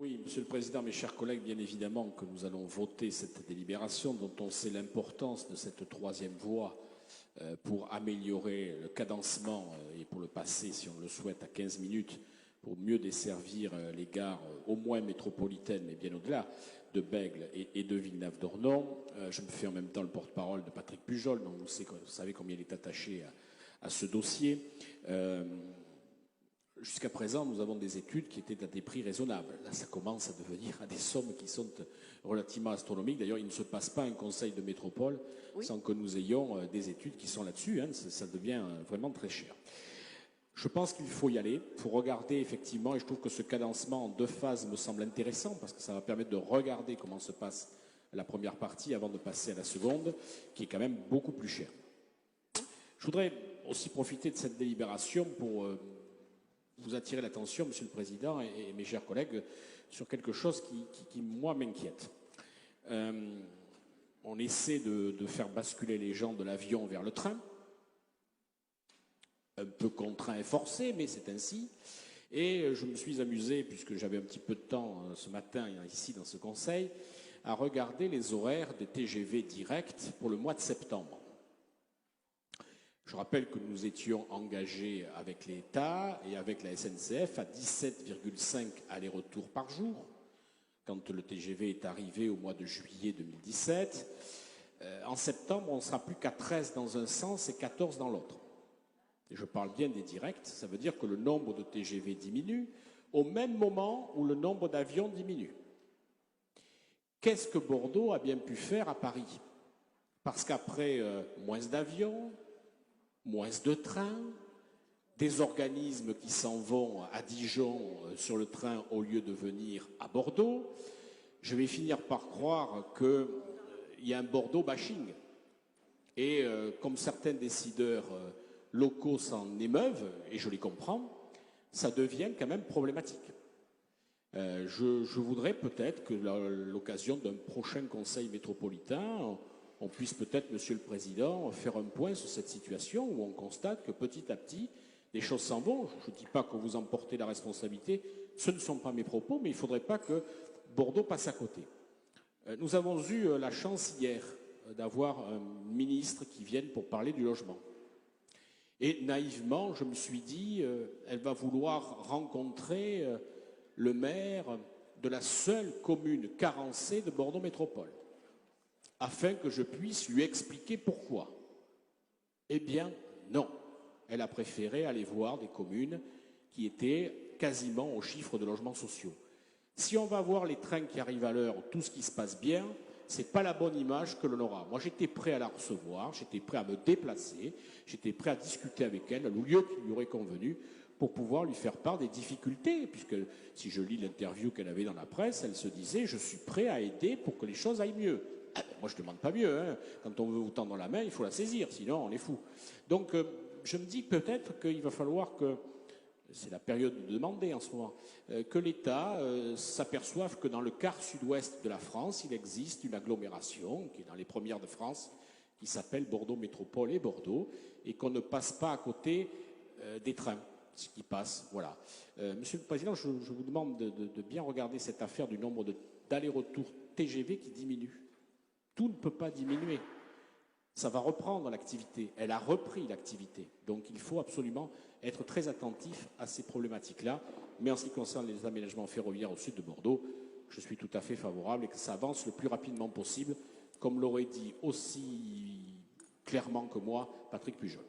Oui, Monsieur le Président, mes chers collègues, bien évidemment que nous allons voter cette délibération dont on sait l'importance de cette troisième voie pour améliorer le cadencement et pour le passer, si on le souhaite, à 15 minutes pour mieux desservir les gares au moins métropolitaines, mais bien au-delà, de Bègles et de Villeneuve-d'Ornon. Je me fais en même temps le porte-parole de Patrick Pujol, dont vous savez combien il est attaché à ce dossier. Jusqu'à présent, nous avons des études qui étaient à des prix raisonnables. Là, ça commence à devenir à des sommes qui sont relativement astronomiques. D'ailleurs, il ne se passe pas un conseil de métropole sans que nous ayons des études qui sont là-dessus. Ça devient vraiment très cher. Je pense qu'il faut y aller. Il faut regarder effectivement, et je trouve que ce cadencement en 2 phases me semble intéressant parce que ça va permettre de regarder comment se passe la première partie avant de passer à la seconde, qui est quand même beaucoup plus chère. Je voudrais aussi profiter de cette délibération pour vous attirer l'attention, Monsieur le Président et mes chers collègues, sur quelque chose qui moi, m'inquiète. On essaie de faire basculer les gens de l'avion vers le train, un peu contraint et forcé, mais c'est ainsi. Et je me suis amusé, puisque j'avais un petit peu de temps ce matin ici dans ce conseil, à regarder les horaires des TGV directs pour le mois de septembre. Je rappelle que nous étions engagés avec l'État et avec la SNCF à 17,5 allers-retours par jour, quand le TGV est arrivé au mois de juillet 2017. En septembre, on ne sera plus qu'à 13 dans un sens et 14 dans l'autre. Et je parle bien des directs, ça veut dire que le nombre de TGV diminue au même moment où le nombre d'avions diminue. Qu'est-ce que Bordeaux a bien pu faire à Paris? Parce qu'après moins d'avions, moins de trains, des organismes qui s'en vont à Dijon sur le train au lieu de venir à Bordeaux, je vais finir par croire qu'il y a un Bordeaux bashing. Et comme certains décideurs locaux s'en émeuvent, et je les comprends, ça devient quand même problématique. Je voudrais peut-être que l'occasion d'un prochain conseil métropolitain, on puisse peut-être, Monsieur le Président, faire un point sur cette situation où on constate que petit à petit, les choses s'en vont. Je ne dis pas que vous en portez la responsabilité, ce ne sont pas mes propos, mais il ne faudrait pas que Bordeaux passe à côté. Nous avons eu la chance hier d'avoir un ministre qui vienne pour parler du logement. Et naïvement, je me suis dit, elle va vouloir rencontrer le maire de la seule commune carencée de Bordeaux Métropole, afin que je puisse lui expliquer pourquoi. Eh bien, non. Elle a préféré aller voir des communes qui étaient quasiment au chiffre de logements sociaux. Si on va voir les trains qui arrivent à l'heure, tout ce qui se passe bien, ce n'est pas la bonne image que l'on aura. Moi, j'étais prêt à la recevoir, j'étais prêt à me déplacer, j'étais prêt à discuter avec elle, au lieu qu'il lui aurait convenu, pour pouvoir lui faire part des difficultés, puisque si je lis l'interview qu'elle avait dans la presse, elle se disait « je suis prêt à aider pour que les choses aillent mieux ». Ah ben, moi, je ne demande pas mieux. Quand on veut vous tendre la main, il faut la saisir, sinon on est fou. Donc, je me dis peut-être qu'il va falloir que, c'est la période de demander en ce moment, que l'État s'aperçoive que dans le quart sud-ouest de la France, il existe une agglomération qui est dans les premières de France, qui s'appelle Bordeaux Métropole et Bordeaux, et qu'on ne passe pas à côté des trains qui passent. Voilà. Monsieur le Président, je vous demande de bien regarder cette affaire du nombre d'allers-retours TGV qui diminue. Tout ne peut pas diminuer. Ça va reprendre l'activité. Elle a repris l'activité. Donc il faut absolument être très attentif à ces problématiques-là. Mais en ce qui concerne les aménagements ferroviaires au sud de Bordeaux, je suis tout à fait favorable et que ça avance le plus rapidement possible, comme l'aurait dit aussi clairement que moi Patrick Pujol.